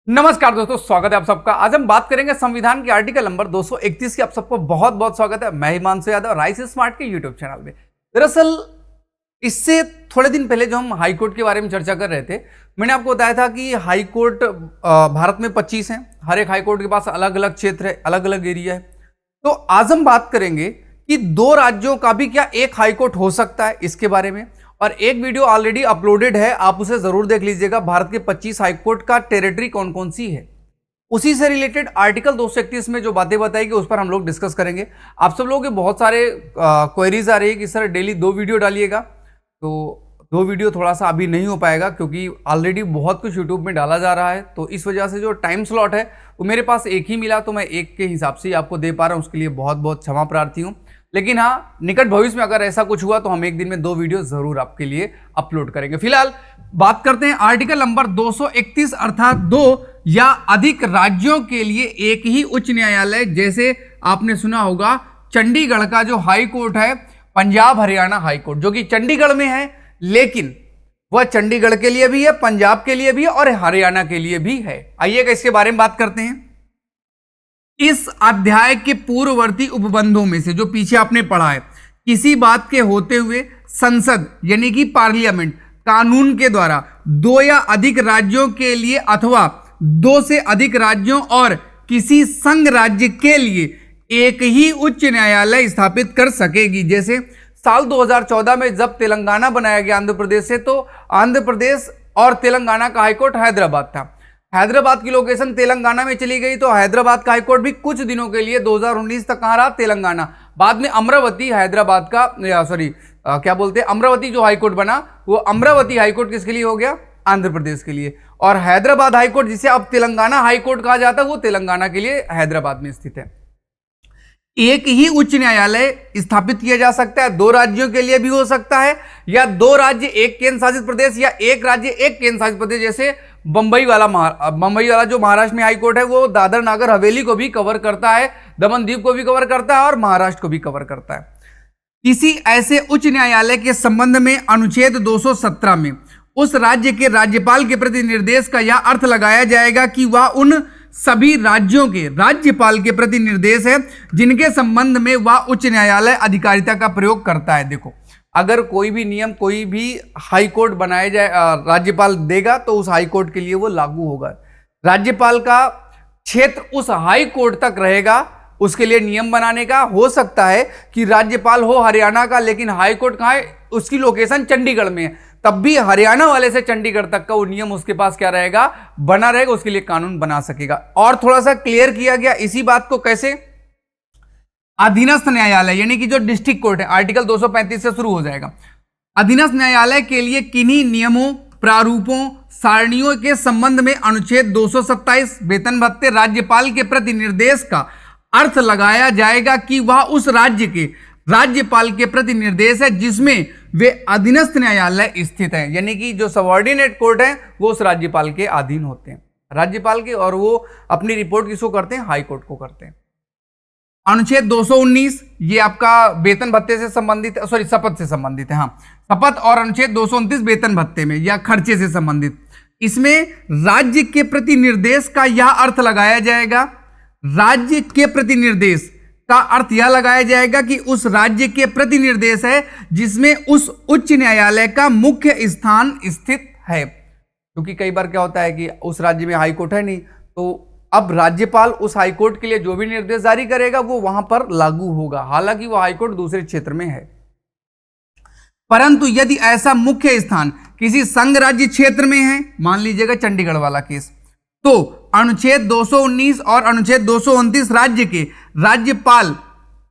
नमस्कार दोस्तों, स्वागत है आप सबका। आज हम बात करेंगे संविधान के आर्टिकल नंबर 231 की। आप सबको बहुत बहुत स्वागत है। मैं हिमांशु यादव, राइस स्मार्ट के यूट्यूब चैनल में। दरअसल इससे थोड़े दिन पहले जो हम हाई कोर्ट के बारे में चर्चा कर रहे थे, मैंने आपको बताया था कि हाई कोर्ट भारत में 25 हैं। हर एक हाई कोर्ट के पास अलग अलग क्षेत्र है, अलग अलग एरिया है। तो आज हम बात करेंगे कि दो राज्यों का भी क्या एक हाई कोर्ट हो सकता है, इसके बारे में। और एक वीडियो ऑलरेडी अपलोडेड है, आप उसे जरूर देख लीजिएगा। भारत के 25 हाईकोर्ट का टेरिटरी कौन कौन सी है, उसी से रिलेटेड आर्टिकल 231 में जो बातें बताएगी उस पर हम लोग डिस्कस करेंगे। आप सब लोगों के बहुत सारे क्वेरीज आ रही है कि सर डेली 2 वीडियो डालिएगा। तो 2 वीडियो थोड़ा सा अभी नहीं हो पाएगा क्योंकि ऑलरेडी बहुत कुछ यूट्यूब में डाला जा रहा है। तो इस वजह से जो टाइम स्लॉट है वो मेरे पास एक ही मिला, तो मैं एक के हिसाब से ही आपको दे पा रहा हूँ। उसके लिए बहुत बहुत क्षमा प्रार्थी हूँ। लेकिन हाँ, निकट भविष्य में अगर ऐसा कुछ हुआ तो हम एक दिन में 2 वीडियो जरूर आपके लिए अपलोड करेंगे। फिलहाल बात करते हैं आर्टिकल नंबर 231, अर्थात 2 या अधिक राज्यों के लिए एक ही उच्च न्यायालय। जैसे आपने सुना होगा चंडीगढ़ का जो हाई कोर्ट है, पंजाब हरियाणा हाई कोर्ट, जो कि चंडीगढ़ में है, लेकिन वह चंडीगढ़ के लिए भी है, पंजाब के लिए भी है और हरियाणा के लिए भी है। आइएगा इसके बारे में बात करते हैं। इस अध्याय के पूर्ववर्ती उपबंधों में से, जो पीछे आपने पढ़ा है, किसी बात के होते हुए संसद यानी कि पार्लियामेंट कानून के द्वारा 2 या अधिक राज्यों के लिए अथवा 2 से अधिक राज्यों और किसी संघ राज्य के लिए एक ही उच्च न्यायालय स्थापित कर सकेगी। जैसे साल 2014 में जब तेलंगाना बनाया गया आंध्र प्रदेश से, तो आंध्र प्रदेश और तेलंगाना का हाईकोर्ट हैदराबाद था। हैदराबाद की लोकेशन तेलंगाना में चली गई, तो हैदराबाद का हाईकोर्ट भी कुछ दिनों के लिए 2019 तक कहाँ रहा, तेलंगाना। बाद में अमरावती हैदराबाद का अमरावती जो हाईकोर्ट बना, वो अमरावती हाईकोर्ट किसके लिए हो गया, आंध्र प्रदेश के लिए। और हैदराबाद हाईकोर्ट, जिसे अब तेलंगाना हाईकोर्ट कहा जाता है, वो तेलंगाना के लिए हैदराबाद में स्थित है। एक ही उच्च न्यायालय स्थापित किया जा सकता है। 2 राज्यों के लिए भी हो सकता है, या 2 राज्य एक केंद्र शासित प्रदेश, या 1 राज्य एक केंद्र शासित प्रदेश। जैसे बंबई वाला जो महाराष्ट्र में हाई कोर्ट है, वो दादर नागर हवेली को भी कवर करता है, दमन दीव को भी कवर करता है और महाराष्ट्र को भी कवर करता है। किसी ऐसे उच्च न्यायालय के संबंध में अनुच्छेद 217 में उस राज्य के राज्यपाल के प्रति निर्देश का यह अर्थ लगाया जाएगा कि वह उन सभी राज्यों के राज्यपाल के प्रति निर्देश है जिनके संबंध में वह उच्च न्यायालय अधिकारिता का प्रयोग करता है। देखो, अगर कोई भी नियम कोई भी हाई कोर्ट बनाया जाए, राज्यपाल देगा, तो उस हाई कोर्ट के लिए वो लागू होगा। राज्यपाल का क्षेत्र उस हाई कोर्ट तक रहेगा, उसके लिए नियम बनाने का। हो सकता है कि राज्यपाल हो हरियाणा का, लेकिन हाई कोर्ट कहाँ है, उसकी लोकेशन चंडीगढ़ में है, तब भी हरियाणा वाले से चंडीगढ़ तक का वो नियम उसके पास क्या रहेगा, बना रहेगा, उसके लिए कानून बना सकेगा। और थोड़ा सा क्लियर किया गया इसी बात को, कैसे, अधीनस्थ न्यायालय यानी कि जो डिस्ट्रिक्ट कोर्ट है, आर्टिकल 235 से शुरू हो जाएगा। अधीनस्थ न्यायालय के लिए किन्हीं नियमों, प्रारूपों, सारणियों के संबंध में अनुच्छेद 227 वेतन भत्ते राज्यपाल के प्रति निर्देश का अर्थ लगाया जाएगा कि वह उस राज्य के राज्यपाल के प्रति निर्देश है जिसमें वे अधीनस्थ न्यायालय स्थित हैं। यानी कि जो सबऑर्डिनेट कोर्ट है वो उस राज्यपाल के अधीन होते हैं, राज्यपाल के, और वो अपनी रिपोर्ट किसको करते हैं, हाई कोर्ट को करते हैं। अनुच्छेद 219 ये आपका वेतन भत्ते से संबंधित, शपथ से संबंधित है। हाँ, शपथ। और अनुच्छेद 229 वेतन भत्ते में या खर्चे से संबंधित, इसमें राज्य के प्रति निर्देश का यह अर्थ लगाया जाएगा, राज्य के प्रति निर्देश का अर्थ यह लगाया जाएगा कि उस राज्य के प्रति निर्देश है जिसमें उस उच्च न्यायालय का मुख्य स्थान स्थित है। क्योंकि कई बार क्या होता है कि उस राज्य में हाई कोर्ट है नहीं, तो अब राज्यपाल उस हाईकोर्ट के लिए जो भी निर्देश जारी करेगा वो वहां पर लागू होगा, हालांकि वो हाईकोर्ट दूसरे क्षेत्र में है। परंतु यदि ऐसा मुख्य स्थान किसी संघ राज्य क्षेत्र में है, मान लीजिएगा चंडीगढ़ वाला केस, तो अनुच्छेद 219 और अनुच्छेद 229 राज्य के राज्यपाल,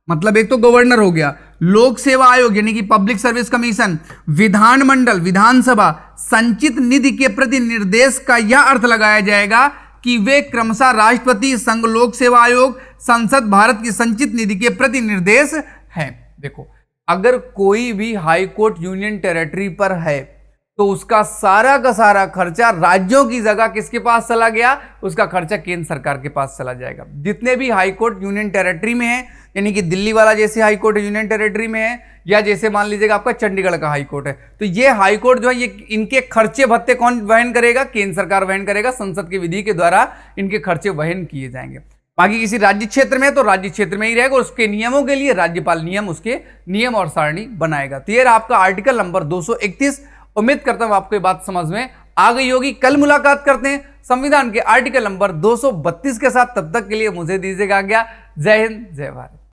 मतलब एक तो गवर्नर हो गया, लोक सेवा आयोग यानी कि पब्लिक सर्विस कमीशन, विधानमंडल विधानसभा, संचित निधि के प्रति निर्देश का यह अर्थ लगाया जाएगा कि वे क्रमशः राष्ट्रपति, संघ लोक सेवा आयोग, संसद, भारत की संचित निधि के प्रति निर्देश है। देखो, अगर कोई भी हाई कोर्ट यूनियन टेरिटरी पर है तो उसका सारा का सारा खर्चा राज्यों की जगह किसके पास चला गया, उसका खर्चा केंद्र सरकार के पास चला जाएगा। जितने भी हाई कोर्ट यूनियन टेरिटरी में है, यानी कि दिल्ली वाला जैसे हाई कोर्ट यूनियन टेरिटरी में है, या जैसे मान लीजिएगा आपका चंडीगढ़ का हाई कोर्ट है, तो ये हाई कोर्ट जो है ये इनके खर्चे भत्ते कौन वहन करेगा, केंद्र सरकार वहन करेगा। संसद की विधि के द्वारा इनके खर्चे वहन किए जाएंगे। बाकी किसी राज्य क्षेत्र में तो राज्य क्षेत्र में ही रहेगा, उसके नियमों के लिए राज्यपाल उसके नियम और सारणी बनाएगा। तो ये आपका आर्टिकल नंबर 231। उम्मीद करता हूं आपको ये बात समझ में आ गई होगी। कल मुलाकात करते हैं संविधान के आर्टिकल नंबर 232 के साथ। तब तक के लिए मुझे दीजिएगा आज्ञा। जय हिंद, जय भारत।